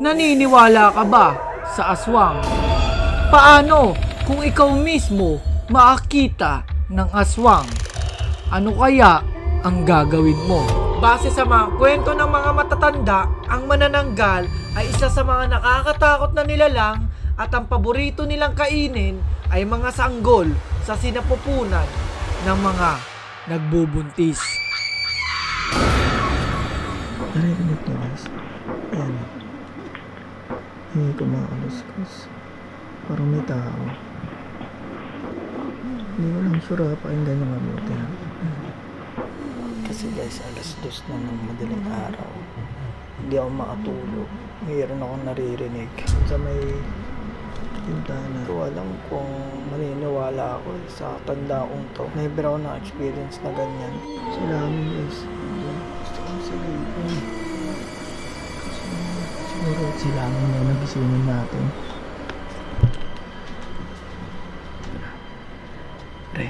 Naniniwala ka ba sa aswang? Paano kung ikaw mismo makakita ng aswang? Ano kaya ang gagawin mo? Base sa mga kwento ng mga matatanda, ang manananggal ay isa sa mga nakakatakot na nilalang at ang paborito nilang kainin ay mga sanggol sa sinapupunan ng mga nagbubuntis. Narinig niyo guys? Ayan. Hindi ko makakaluskus. Parang may tao. Hindi ko lang sure pakinggan yung mabuti. Kasi guys, alas 2 na ng madaling araw. Hindi ako makatulog. Mayroon akong naririnig sa may bintana. So alam kung maniniwala ako sa tanda kong to. Never ako na-experience na ganyan. Sila amin guys. Gusto kong silipin. Siguro sila amin yung nagisingin natin. Pre.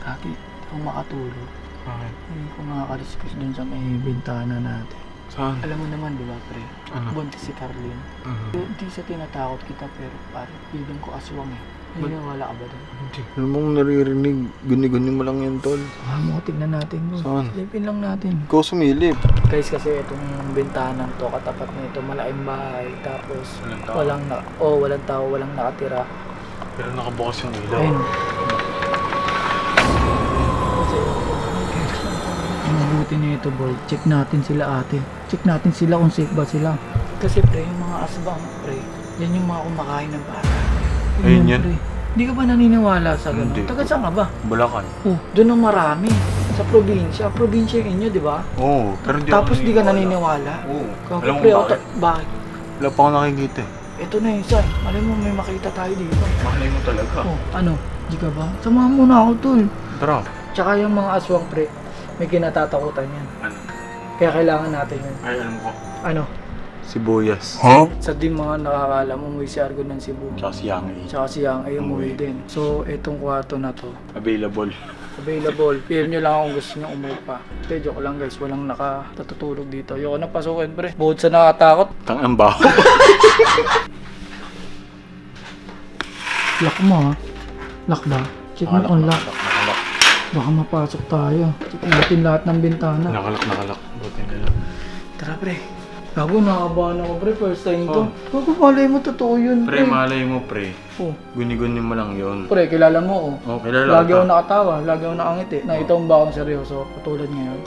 Bakit ako makatulog? Bakit? Hindi ko makakaliskus dun sa may bintana natin. Saan? Alam mo naman, di ba, pre? Ano? Buntis si Carlene. Hindi sa tinatakot kita, pero pare, feeling ko aswang eh. Naniniwala ka ba doon? Hindi. Alam mong naririnig, guni-guni mo lang yan, tol. Mo, tignan natin mo. Saan? Silipin lang natin. Ikaw sumilip. Guys, kasi itong bintana to, katapat na ito, malaking bahay. Tapos, Walang tao. walang tao, walang nakatira. Pero nakabukas yung ilaw. Ayun. Mabuti na ito, boy. Check natin sila, ate. Check natin sila kung safe ba sila. Kasi pre, yung mga asbang, pre, yan yung mga kumakain ng bata. Ayun yan. Pre. Hindi ka ba naniniwala sa ganun? Hindi. Taga saan ka ba? Bulacan. Oh, doon ang marami. Sa probinsya. Probinsya inyo, di ba? Oo. Pero di Tapos di ka naniniwala. Oo. Kako, Alam mo pre, bakit? bakit? Wala pa ako nakikita eh. Ito na yung isa. Alam mo, may makita tayo dito. Malay mo talaga. Oh, ano? Di ka ba? Samahan mo na ako, tol. Tara. Tsaka yung mga aswang, pre, may kinatatakutan yan. Ano? Kaya kailangan natin yun. Ay, alam ko. Ano? Sibuyas. Sa di mga nakakaalam, umuwi si Argo ng Cebu. Tsaka si Yangi. Tsaka si Yang ay umuwi din. So, itong kwarto na to, Available. available. PM nyo lang kung gusto nyo umupa. Hindi, joke lang guys. Walang nakatutulog dito. Ayoko na pasukin, pre. Bukod sa nakatakot, Tangang baho. lock mo ha. Lock ba? Check mo kung lock. Nakalak. Baka mapasok tayo. Check natin lahat ng bintana. Nakalak. Buti na lang. Tara, pre. Gago, nakabahan ako, pre. First time to. Gago, malay mo, totoo yun, Pre, malay mo, pre. Oh. Guni-guni mo lang yun. Pre, kilala mo, oh. Oh, kilala Lagi ka. ako nakatawa, lagi ako nakangiti. Nakita mo ba akong seryoso, katulad ngayon?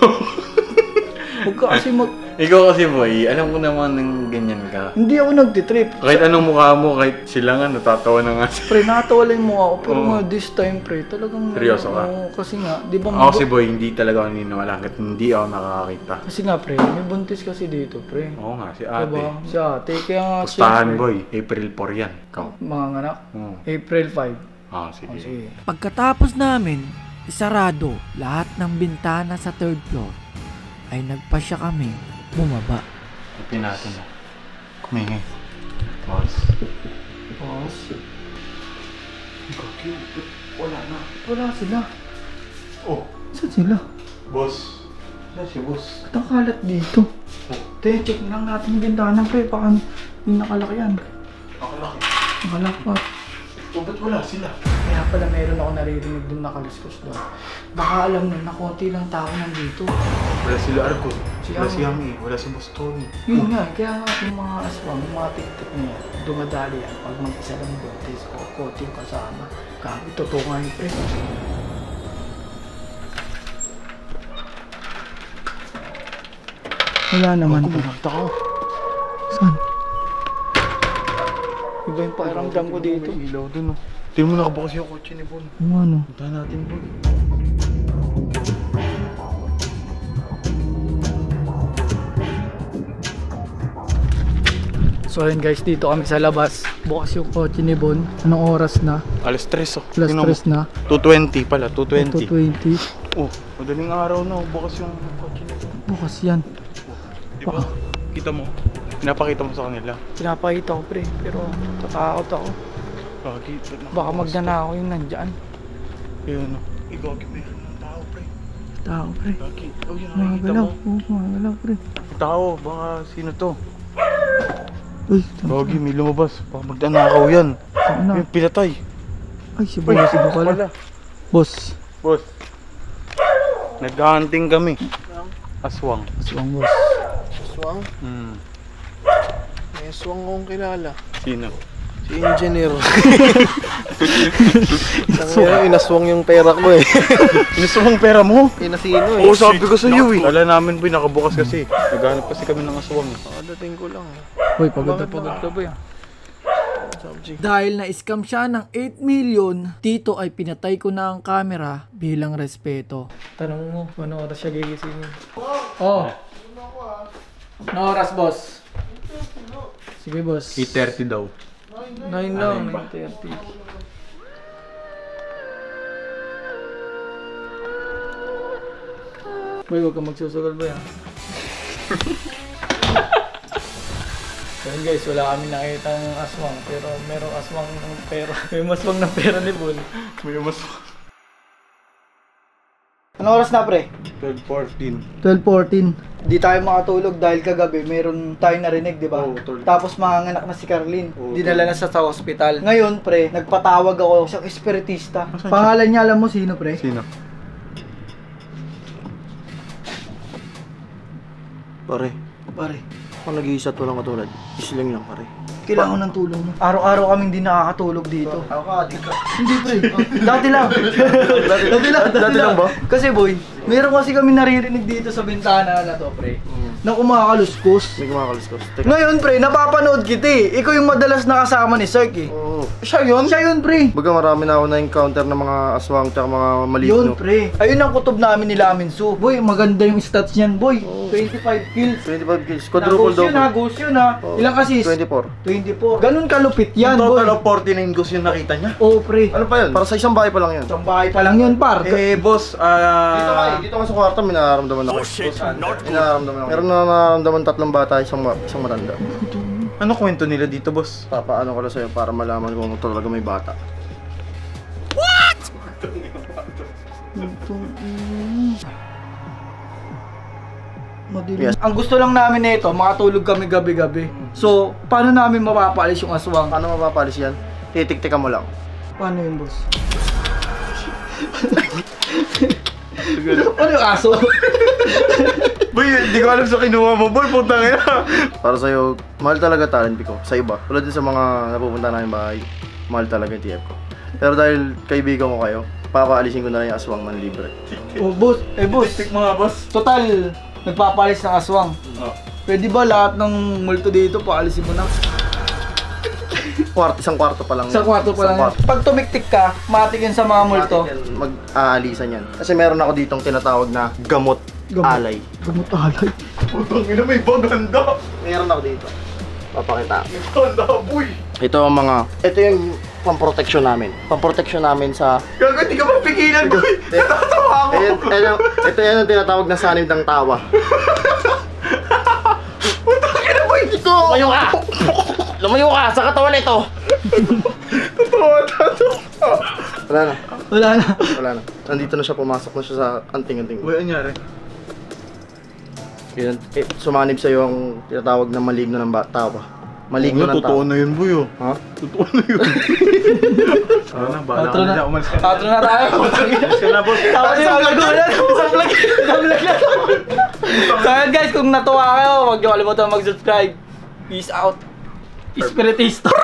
Huwag ka kasi Ikaw kasi, boy, alam ko naman ng ganyan ka. Hindi ako nagtitrip. Kahit anong mukha mo, kahit sila nga, natatawa na nga. Pre, nakatawa lang yung mukha ko. Pero Oo. nga, this time, pre, talagang... Seryoso ka? Oo, kasi nga, di ba... Ako si boy, hindi talaga ako naniniwala kahit hindi ako nakakakita. Kasi nga, pre, may buntis kasi dito, pre. Oo nga, si ate. Diba? Si ate, kaya nga... Pustahan, syempre, boy. April 4 yan. Ikaw. Mga anak, Oo. April 5. Sige. Oh, sige. Pagkatapos namin isarado lahat ng bintana sa third floor, ay nagpasya kami bumaba. Ipin natin na. Kumingi. Boss. Boss, Wala na. wala sila. Oh, Saan sila? boss. Wala si boss. Ba't ang kalat dito? Te, check lang natin yung bintana, pre. Baka yung nakalaki yan. Nakalaki. Nakalakpat. Oh, ba't wala sila? Kaya pala meron ako naririnig dun nakaluskus doon. Baka alam nun na konti lang tao nandito. Wala sila Argo. Si Wala Argo. si Yami. Wala si Boss Tony. Yun nga, kaya nga yung mga aswang, yung mga tiktik na yan, dumadali yan pag mag-isa lang buntis o konti yung kasama. Kami, totoo nga yun, pre. Wala naman po. Ako. Saan? Iba yung pakiramdam ko dito. May ilaw dun, oh. Tingnan mo nakabukas yung kotse ni Bon. Ano? Punta natin, Bon. So ayun guys, dito kami sa labas. Bukas yung kotse ni Bon. Anong oras na? Alas 3, oh. Plus Tingnan mo. 3 na. 2:20 pala, 2:20. 2:20. Oh, madaling araw na, oh. Bukas yung kotse ni Bon. Bukas yan. Di ba? Kita mo. Pinapakita mo sa kanila. Pinapakita ko, pre. Pero tatakot ako. Gagi. Baka magnanakaw yung nandyan. Yun, Gagi, mayroon ng tao, pre. Tao, pre. Gagi. Oh, yun, Mga nakikita galaw. mo. Oo, mga galaw, pre. Tao, baka sino to? Uy, Gagi, may lumabas. Baka magnanakaw yan. saan na? Yung pinatay. Ay, si Boy. Si Boy pala. Boss. Boss. Nag-hunting kami. Aswang. Aswang, boss. Aswang? Hmm. May aswang akong kilala. Sino? Si Engineer. Inaswang yung pera ko eh. Inaswang pera mo? Inasino eh. Oo, sabi ko sa iyo eh. Kala namin boy, nakabukas kasi. Naghanap kasi kami ng aswang. Dating ko lang. Boy, pagod na pagod ka, boy. Dahil na-scam siya ng 8 million, dito ay pinatay ko na ang camera bilang respeto. Tanong mo, ano oras siya gigisingin? Oh. Ano oras, boss? Sige, boss. 8:30 daw. 9 lang, 9:30. Boy, huwag kang magsusugal ba yan? Ayun guys, wala kami nakita ng aswang, pero merong aswang ng pera. May maswang ng pera ni Bull. May aswang. Ano oras na pre? 12:14. 12:14. Di tayo makatulog dahil kagabi meron tayo narinig, di ba? Oo, tol. Tapos manganganak na si Carlin. Oo, Dinala na sa hospital. Ngayon, pre, nagpatawag ako sa espiritista. Asan siya? Pangalan niya, alam mo sino, pre? Sino? Pare, Pare, kung nag-iisa at walang katulad, isling lang pare. kailangan ng tulong mo. Araw-araw kaming di nakakatulog dito. Ako ka, di ka. Hindi, pre. Dati lang. Dati lang ba? Kasi, boy, meron kasi kami naririnig dito sa bintana na to, pre. Na kumakaluskos. May kumakaluskos. Teka. Ngayon, pre, napapanood kita eh. Ikaw yung madalas nakasama ni Sark eh. Oo. Siya yun? Siya yun, pre. Baga marami na ako na-encounter ng mga aswang tsaka mga maligno. Yun, pre. Ayun ang kutob namin nila Amin Su. Boy, maganda yung stats niyan, boy. 25 kills. 25 kills. Quadruple double. Ghost yun ha. Oo. Ilang assist? 24. 24. Ganun kalupit yan, boy. Total of 49 goals yung nakita niya. Oo, pre. Ano pa yun? Para sa isang bahay pa lang yan. Isang bahay pa lang yun, par. Boss, Dito ka sa kwarto, may nararamdaman ako. May nararamdaman ako. Meron na nararamdaman tatlong bata, isang matanda. ano kwento nila dito, boss? Papaano ko lang sa'yo para malaman kung talaga may bata. Madilim. Ang gusto lang namin nito, makatulog kami gabi-gabi. So, paano namin mapapaalis yung aswang? Paano mapapalis yan? Titik-tikan mo lang. Paano yun, boss? Ano yung aso? Boy, hindi ko alam sa kinuha mo, boy. Putang ina. Para sa'yo, mahal talaga talent ko. Sa iba, tulad din sa mga napupunta namin bahay, mahal talaga yung TF ko. Pero dahil kaibigan ko kayo, papaalisin ko na lang yung aswang ng libre. Oh, boss. Boss. Tik mga boss. Total, nagpapalis ng aswang. Oh. Pwede ba lahat ng multo dito, paalisin mo na? Isang kwarto pa lang. Sa kwarto pa lang. Isang kwarto. Pag tumiktik ka, matik yan sa mga multo. Mag-aalisan yan. Kasi meron ako ditong tinatawag na gamot, alay. Gamot alay. Putang ina, may baganda. Meron ako dito. Papakita. Baganda, boy. Ito yung pamproteksyon namin. Pamproteksyon namin sa... Gago, hindi ka mapigilan, boy. Natatawa ako. Ito yan ang tinatawag na sanib ng tawa. Putang ina, boy. Ito! Lumayo ka! Lumayo ka sa katawan nito! Tatawa. Wala na. Wala na. Wala na. Nandito na siya, pumasok na siya sa anting-anting. Boy, anyari? Yun, sumanib sa'yo ang tinatawag na maligno ng tawa. Maligno ng Totoo tawa. na yun, boy. Oh. Ha? Totoo na yun. Ano na, bahala ka na. Umalis ka na. Tatlo na tayo. Umalis ka na, boss. Tapos yung vlog ko na. Isang vlog na. So yun guys, kung natuwa kayo, huwag niyo kalimutan mag-subscribe. Peace out. Espiritista.